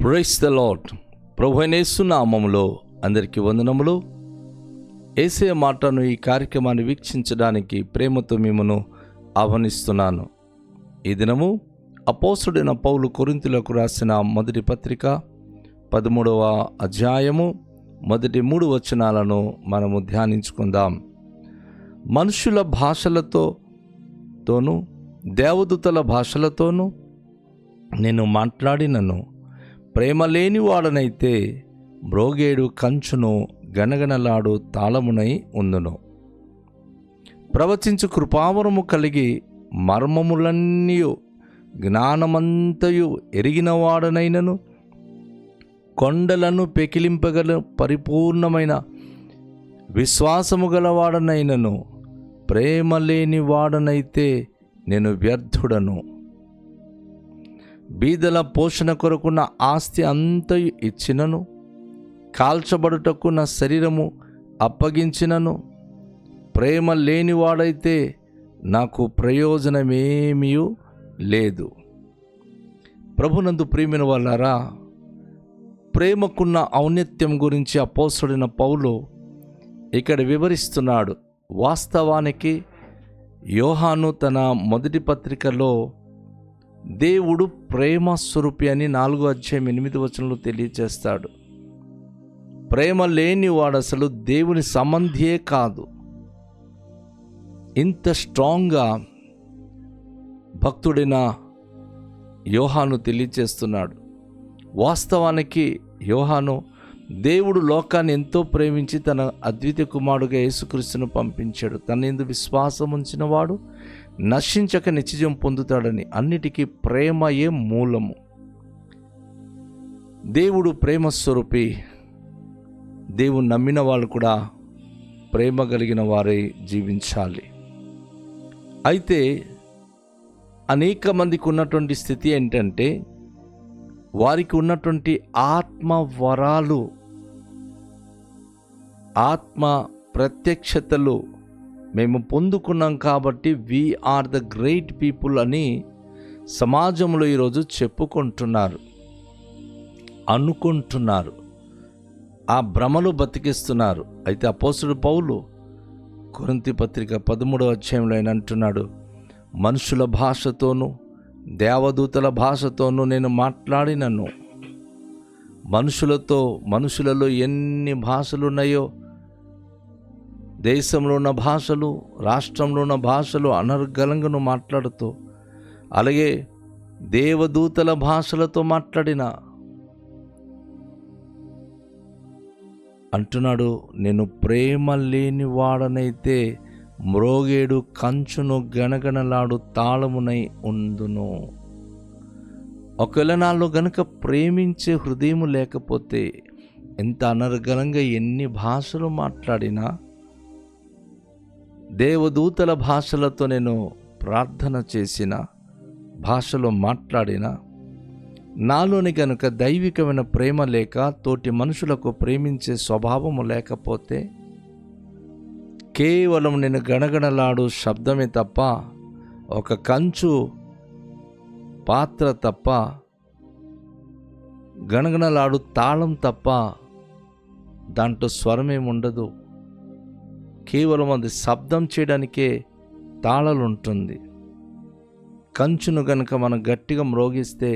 Praise the lord. ప్రభువైన యేసు నామములో అందరికీ వందనములు. యేసయ్య మాటను ఈ కార్యక్రమాన్ని వీక్షించడానికి ప్రేమతో మిమ్మను ఆహ్వానిస్తున్నాను. ఈ దినము అపోస్తలుడైన పౌలు కొరింథీయులకు రాసిన మొదటి పత్రిక 13వ అధ్యాయము మొదటి 3 వచనాలను మనము ధ్యానించుకుందాం. మనుషుల భాషలతోనూ దేవదూతల భాషలతోనూ నేను మాట్లాడినను ప్రేమ లేనివాడనైతే మ్రోగేడు కంచును గనగనలాడు తాళమునై ఉందును. ప్రవచించు కృపావరము కలిగి మర్మములన్నీ జ్ఞానమంతయు ఎరిగినవాడనైనను కొండలను పెకిలింపగల పరిపూర్ణమైన విశ్వాసము గలవాడనైనను ప్రేమ లేని వాడనైతే నేను వ్యర్థుడను. బీదల పోషణ కొరకున్న ఆస్తి అంతయు ఇచ్చినను కాల్చబడుటకు నా శరీరము అప్పగించినను ప్రేమ లేనివాడైతే నాకు ప్రయోజనమేమీ లేదు. ప్రభునందు ప్రియమైన వాళ్ళారా, ప్రేమకున్న ఔన్నత్యం గురించి అపోస్తలుడైన పౌలు ఇక్కడ వివరిస్తున్నాడు. వాస్తవానికి యోహాను తన మొదటి పత్రికలో దేవుడు ప్రేమ స్వరూపి అని 4వ అధ్యాయం 8వ వచనంలో తెలియజేస్తాడు. ప్రేమ లేని వాడు అసలు దేవుని సంబంధియే కాదు. ఇంత స్ట్రాంగ్గా భక్తుడైన యోహాను తెలియజేస్తున్నాడు. వాస్తవానికి యోహాను దేవుడు లోకాన్ని ఎంతో ప్రేమించి తన అద్వితీయ కుమారుడుగా యేసుక్రీస్తును పంపించాడు. తన యందు విశ్వాసం ఉంచిన వాడు నశించక నిత్యజీవం పొందుతాడని. అన్నిటికీ ప్రేమయే మూలము. దేవుడు ప్రేమ స్వరూపి. దేవుడు నమ్మిన వాళ్ళు కూడా ప్రేమ కలిగిన వారై జీవించాలి. అయితే అనేక మందికి ఉన్నటువంటి స్థితి ఏంటంటే, వారికి ఉన్నటువంటి ఆత్మ వరాలు, ఆత్మ ప్రత్యక్షతలు మేము పొందుకున్నాం కాబట్టి వీఆర్ ద గ్రేట్ పీపుల్ అని సమాజంలో ఈరోజు చెప్పుకుంటున్నారు, అనుకుంటున్నారు, ఆ భ్రమలు బతికిస్తున్నారు. అయితే అపోస్తలుడు పౌలు కొరింథీ పత్రిక 13వ అధ్యాయంలో ఆయన అంటున్నాడు, మనుషుల భాషతోనూ దేవదూతల భాషతోనూ నేను మాట్లాడినను. మనుషులలో ఎన్ని భాషలు ఉన్నాయో, దేశంలో ఉన్న భాషలు, రాష్ట్రంలో ఉన్న భాషలు అనర్గళంగా మాట్లాడుతూ, అలాగే దేవదూతల భాషలతో మాట్లాడిన అంటున్నాడు, నేను ప్రేమ లేని వాడనైతే మ్రోగేడు కంచును గనగనలాడు తాళమునై ఉందును. ఒకవేళ నాలో గనుక ప్రేమించే హృదయం లేకపోతే ఎంత అనర్గళంగా ఎన్ని భాషలు మాట్లాడినా, దేవదూతల భాషలతో నేను ప్రార్థన చేసిన, భాషలో మాట్లాడిన, నాలోని కనుక దైవికమైన ప్రేమ లేక తోటి మనుషులకు ప్రేమించే స్వభావము లేకపోతే కేవలం నేను గణగణలాడు శబ్దమే తప్ప, ఒక కంచు పాత్ర తప్ప, గణగణలాడు తాళం తప్ప దాంట్లో స్వరమేముండదు. కేవలం అది శబ్దం చేయడానికే తాళాలు ఉంటుంది. కంచును గనుక మనం గట్టిగా మ్రోగిస్తే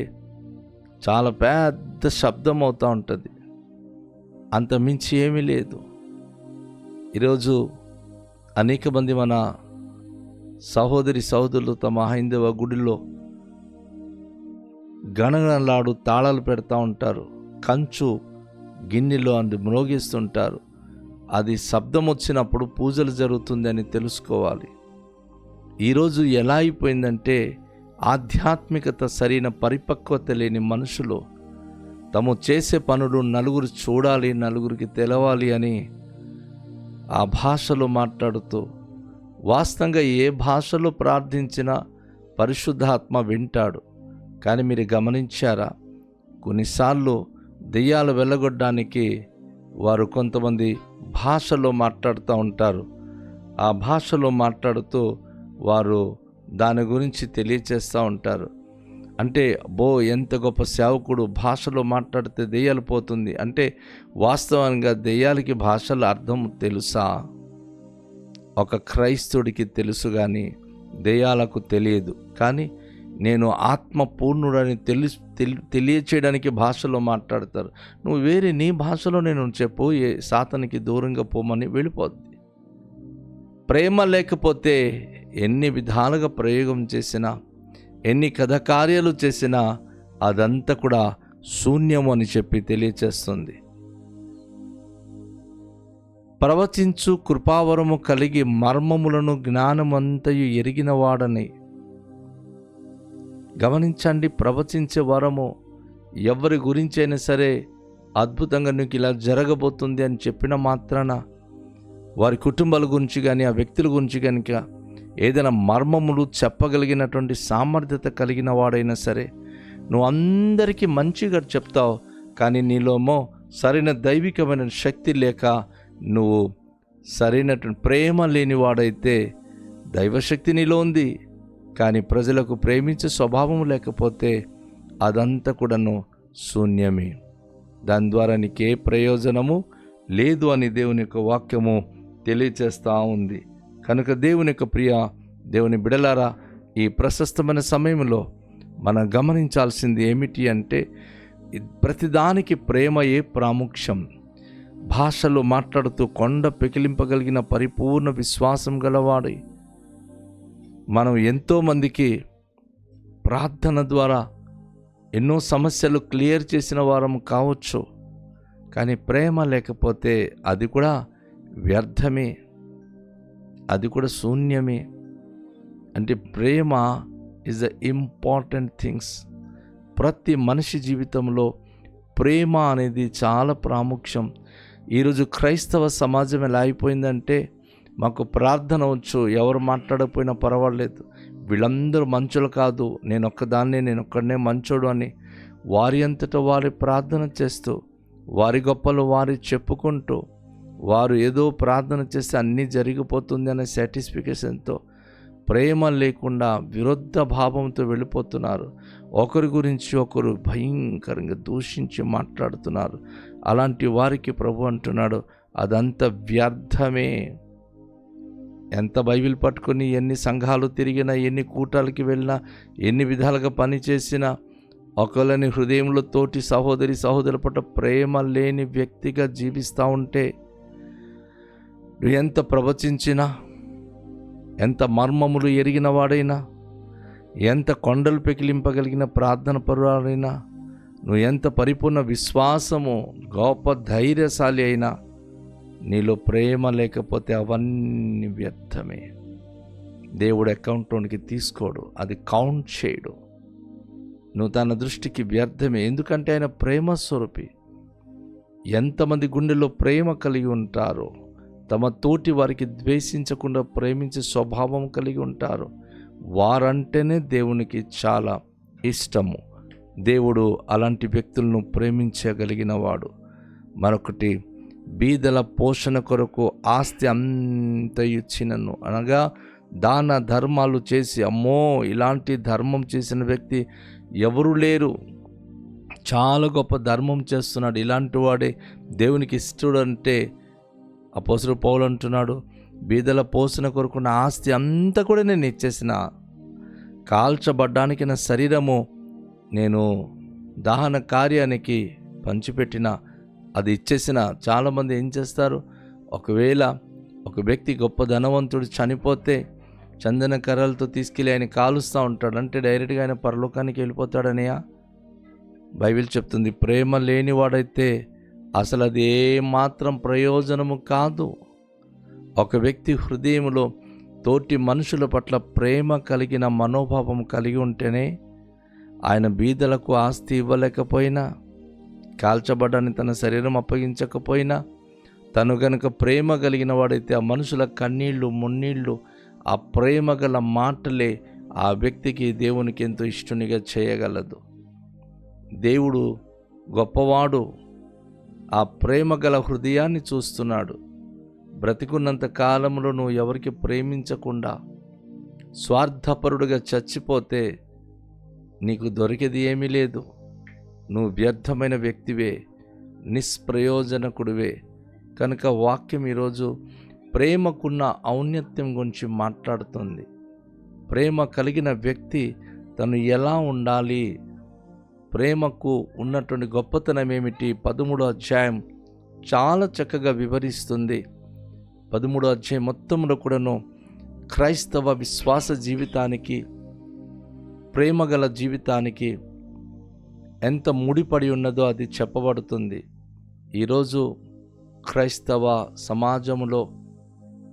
చాలా పెద్ద శబ్దం అవుతూ ఉంటుంది, అంత మించి ఏమీ లేదు. ఈరోజు అనేక మంది మన సహోదరులు తమ హైందవ గుడిలో గణగణలాడు తాళాలు పెడతా ఉంటారు, కంచు గిన్నెలో అందు మ్రోగిస్తుంటారు. అది శబ్దం వచ్చినప్పుడు పూజలు జరుగుతుంది అని తెలుసుకోవాలి. ఈరోజు ఎలా అయిపోయిందంటే, ఆధ్యాత్మికత సరైన పరిపక్వత లేని మనుషులు తాము చేసే పనులు నలుగురు చూడాలి, నలుగురికి తెలవాలి అని ఆ భాషలో మాట్లాడుతూ, వాస్తవంగా ఏ భాషలో ప్రార్థించినా పరిశుద్ధాత్మ వింటాడు. కానీ మీరు గమనించారా, కొన్నిసార్లు దెయ్యాలు వెళ్ళగొట్టడానికి వారు కొంతమంది భాషలో మాట్లాడుతూ ఉంటారు. ఆ భాషలో మాట్లాడుతూ వారు దాని గురించి తెలియచేస్తూ ఉంటారు. అంటే ఎంత గొప్ప సేవకుడు, భాషలో మాట్లాడితే దెయ్యాలు పోతుంది అంటే వాస్తవంగా దెయ్యాలకి భాషల అర్థం తెలుసా? ఒక క్రైస్తవుడికి తెలుసు కానీ దెయ్యాలకు తెలియదు. కానీ నేను ఆత్మ పూర్ణుడని తెలియచేయడానికి భాషలో మాట్లాడతారు. నువ్వు వేరే నీ భాషలో నేను చెప్పు, సాతానికి దూరంగా పోమని వెళ్ళిపోద్ది. ప్రేమ లేకపోతే ఎన్ని విధాలుగా ప్రయోగం చేసినా, ఎన్ని కథకార్యాలు చేసినా అదంతా కూడా శూన్యము అని చెప్పి తెలియచేస్తుంది. ప్రవచించు కృపావరము కలిగి మర్మములను జ్ఞానమంతయు ఎరిగిన వాడని. గమనించండి, ప్రవచించే వరము ఎవరి గురించి అయినా సరే అద్భుతంగా నీకు ఇలా జరగబోతుంది అని చెప్పిన మాత్రాన వారి కుటుంబాల గురించి కానీ ఆ వ్యక్తుల గురించి కనుక ఏదైనా మర్మములు చెప్పగలిగినటువంటి సామర్థ్యత కలిగిన వాడైనా సరే నువ్వు అందరికీ మంచిగా చెప్తావు, కానీ నీలోమో సరైన దైవికమైన శక్తి లేక నువ్వు సరైనటువంటి ప్రేమ లేనివాడైతే, దైవశక్తి నీలో ఉంది కానీ ప్రజలకు ప్రేమించే స్వభావం లేకపోతే అదంతా కూడాను శూన్యమే. దాని ద్వారా నీకే ప్రయోజనము లేదు అని దేవుని యొక్క వాక్యము తెలియచేస్తూ ఉంది. కనుక దేవుని యొక్క ప్రియ దేవుని బిడలారా, ఈ ప్రశస్తమైన సమయంలో మనం గమనించాల్సింది ఏమిటి అంటే, ప్రతిదానికి ప్రేమయే ప్రాముఖ్యం. భాషలో మాట్లాడుతూ కొండ పెకిలింపగలిగిన పరిపూర్ణ విశ్వాసం గలవాడై మనం ఎంతోమందికి ప్రార్థన ద్వారా ఎన్నో సమస్యలు క్లియర్ చేసిన వారం కావచ్చు, కానీ ప్రేమ లేకపోతే అది కూడా వ్యర్థమే, అది కూడా శూన్యమే. అంటే ప్రేమ ఈజ్ ద ఇంపార్టెంట్ థింగ్స్. ప్రతి మనిషి జీవితంలో ప్రేమ అనేది చాలా ప్రాముఖ్యం. ఈరోజు క్రైస్తవ సమాజం ఎలా అయిపోయిందంటే, మాకు ప్రార్థన వచ్చు, ఎవరు మాట్లాడకపోయినా పర్వాలేదు, వీళ్ళందరూ మంచోళ్ళు కాదు, నేను ఒక్కడనే మంచోడు అని వారి అంతటా వారి ప్రార్థన చేస్తూ, వారి గొప్పలు వారి చెప్పుకుంటూ, వారు ఏదో ప్రార్థన చేస్తే అన్నీ జరిగిపోతుంది అనే సాటిస్ఫికేషన్తో ప్రేమ లేకుండా విరుద్ధ భావంతో వెళ్ళిపోతున్నారు. ఒకరి గురించి ఒకరు భయంకరంగా దూషించి మాట్లాడుతున్నారు. అలాంటి వారికి ప్రభు అంటున్నాడు, అదంతా వ్యర్థమే. ఎంత బైబిల్ పట్టుకొని ఎన్ని సంఘాలు తిరిగినా, ఎన్ని కూటాలకి వెళ్ళినా, ఎన్ని విధాలుగా పనిచేసినా, ఒకళ్ళని హృదయంలో తోటి సహోదరుల పట్ల ప్రేమ లేని వ్యక్తిగా జీవిస్తూ ఉంటే, నువ్వు ఎంత ప్రవచించినా, ఎంత మర్మములు ఎరిగిన వాడైనా, ఎంత కొండలు పెకిలింపగలిగిన ప్రార్థన పరువాడైనా, నువ్వు ఎంత పరిపూర్ణ విశ్వాసము గొప్ప ధైర్యశాలి అయినా, నీలో ప్రేమ లేకపోతే అవన్నీ వ్యర్థమే. దేవుడు అకౌంట్లోనికి తీసుకోడు, అది కౌంట్ చేయడు. నువ్వు తన దృష్టికి వ్యర్థమే. ఎందుకంటే ఆయన ప్రేమ స్వరూపి. ఎంతమంది గుండెల్లో ప్రేమ కలిగి ఉంటారో, తమ తోటి వారికి ద్వేషించకుండా ప్రేమించే స్వభావం కలిగి ఉంటారు, వారంటేనే దేవునికి చాలా ఇష్టము. దేవుడు అలాంటి వ్యక్తులను ప్రేమించగలిగిన వాడు. మరొకటి, బీదల పోషణ కొరకు ఆస్తి అంత ఇచ్చినను, అనగా దాన ధర్మాలు చేసి, అమ్మో ఇలాంటి ధర్మం చేసిన వ్యక్తి ఎవరు లేరు, చాలా గొప్ప ధర్మం చేస్తున్నాడు, ఇలాంటి వాడే దేవునికి ఇష్టడు అంటే అపోస్తలుడు పౌలు అంటున్నాడు, బీదల పోషణ కొరకు నా ఆస్తి అంతా కూడా నేను ఇచ్చేసిన, కాల్చబడ్డానికి నా శరీరము నేను దహన కార్యానికి పంచిపెట్టిన, అది ఇచ్చేసిన. చాలామంది ఏం చేస్తారు, ఒకవేళ ఒక వ్యక్తి గొప్ప ధనవంతుడు చనిపోతే చందన కర్రలతో తీసుకెళ్ళి ఆయన కాలుస్తూ ఉంటాడు, అంటే డైరెక్ట్గా ఆయన పరలోకానికి వెళ్ళిపోతాడనియా? బైబిల్ చెప్తుంది, ప్రేమ లేనివాడైతే అసలు అది ఏమాత్రం ప్రయోజనము కాదు. ఒక వ్యక్తి హృదయంలో తోటి మనుషుల పట్ల ప్రేమ కలిగిన మనోభావం కలిగి ఉంటేనే ఆయన బీదలకు ఆస్తి ఇవ్వలేకపోయినా, కాల్చబడ్డాన్ని తన శరీరం అప్పగించకపోయినా, తను గనుక ప్రేమ కలిగిన వాడైతే ఆ మనుషుల కన్నీళ్ళు మున్నీళ్ళు, ఆ ప్రేమ గల మాటలే ఆ వ్యక్తికి దేవునికి ఎంతో ఇష్టనిగా చేయగలదు. దేవుడు గొప్పవాడు, ఆ ప్రేమ గల హృదయాన్ని చూస్తున్నాడు. బ్రతికున్నంత కాలంలో నువ్వు ఎవరికి ప్రేమించకుండా స్వార్థపరుడుగా చచ్చిపోతే నీకు దొరికేది ఏమీ లేదు. నువ్వు వ్యర్థమైన వ్యక్తివే, నిష్ప్రయోజనకుడివే. కనుక వాక్యం ఈరోజు ప్రేమకున్న ఔన్నత్యం గురించి మాట్లాడుతుంది. ప్రేమ కలిగిన వ్యక్తి తను ఎలా ఉండాలి, ప్రేమకు ఉన్నటువంటి గొప్పతనం ఏమిటి, 13వ అధ్యాయం చాలా చక్కగా వివరిస్తుంది. 13వ అధ్యాయం మొత్తంలో కూడాను క్రైస్తవ విశ్వాస జీవితానికి, ప్రేమగల జీవితానికి ఎంత ముడిపడి ఉన్నదో అది చెప్పబడుతుంది. ఈరోజు క్రైస్తవ సమాజంలో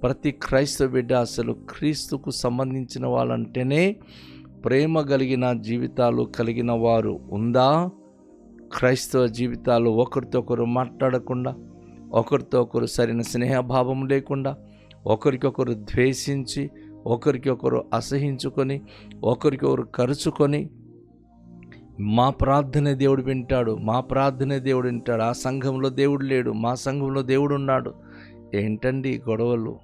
ప్రతి క్రైస్తవ బిడ్డ అసలు క్రీస్తుకు సంబంధించిన వాళ్ళంటేనే ప్రేమ కలిగిన జీవితాలు కలిగిన వారు ఉందా? క్రైస్తవ జీవితాలు ఒకరితో ఒకరు మాట్లాడకుండా, ఒకరితో ఒకరు సరైన స్నేహభావం లేకుండా, ఒకరికొకరు ద్వేషించి, ఒకరికొకరు అసహించుకొని, ఒకరికొకరు కరుచుకొని, మా ప్రార్థన దేవుడు వింటాడు, మా ప్రార్థన దేవుడు వింటాడు, ఆ సంఘంలో దేవుడు లేడు, మా సంఘంలో దేవుడు ఉన్నాడు. ఏంటండి గొడవలు,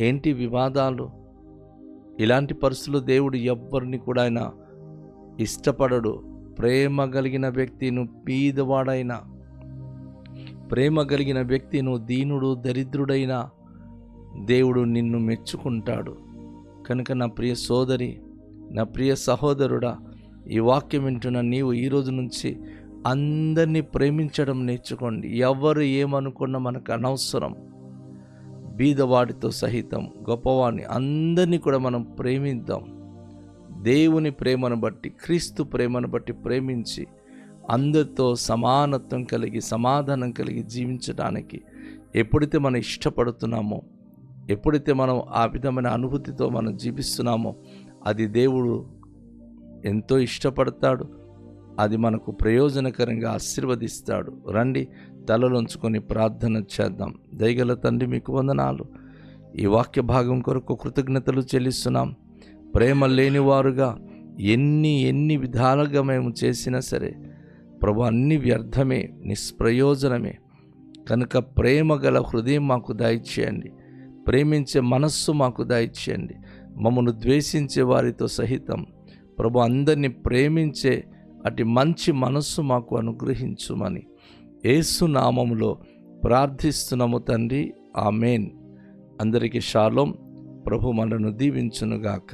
ఏంటి వివాదాలు? ఇలాంటి పరిస్థితుల్లో దేవుడు ఎవ్వరిని కూడా ఆయన ఇష్టపడడు. ప్రేమ కలిగిన వ్యక్తి, నువ్వు బీదవాడైనా, ప్రేమ కలిగిన వ్యక్తి, నువ్వు దీనుడు దరిద్రుడైనా దేవుడు నిన్ను మెచ్చుకుంటాడు. కనుక నా ప్రియ సోదరి, నా ప్రియ సహోదరుడా, ఈ వాక్యం వింటున్న నీవు ఈరోజు నుంచి అందరినీ ప్రేమించడం నేర్చుకోండి. ఎవరు ఏమనుకున్నా మనకు అనవసరం. బీదవాడితో సహితం గొప్పవాడిని అందరినీ కూడా మనం ప్రేమిద్దాం. దేవుని ప్రేమను బట్టి, క్రీస్తు ప్రేమను బట్టి ప్రేమించి అందరితో సమానత్వం కలిగి, సమాధానం కలిగి జీవించడానికి ఎప్పుడైతే మనం ఇష్టపడుతున్నామో, ఎప్పుడైతే మనం ఆ విధమైన అనుభూతితో మనం జీవిస్తున్నామో, అది దేవుడు ఎంతో ఇష్టపడతాడు. అది మనకు ప్రయోజనకరంగా ఆశీర్వదిస్తాడు. రండి, తలలోంచుకొని ప్రార్థన చేద్దాం. దయగల తండ్రి, మీకు వందనాలు. ఈ వాక్య భాగం కొరకు కృతజ్ఞతలు చెల్లిస్తున్నాం. ప్రేమ లేనివారుగా ఎన్ని విధాలుగా మేము చేసినా సరే ప్రభు, అన్ని వ్యర్థమే, నిష్ప్రయోజనమే. కనుక ప్రేమ గల హృదయం మాకు దయచేయండి. ప్రేమించే మనస్సు మాకు దయచేయండి. మమ్మను ద్వేషించే వారితో సహితం ప్రభు అందరినీ ప్రేమించే అటు మంచి మనస్సు మాకు అనుగ్రహించుమని యేసు నామములో ప్రార్థిస్తున్నాము తండ్రి. ఆమేన్. అందరికీ షాలోం. ప్రభు మనను దీవించునుగాక.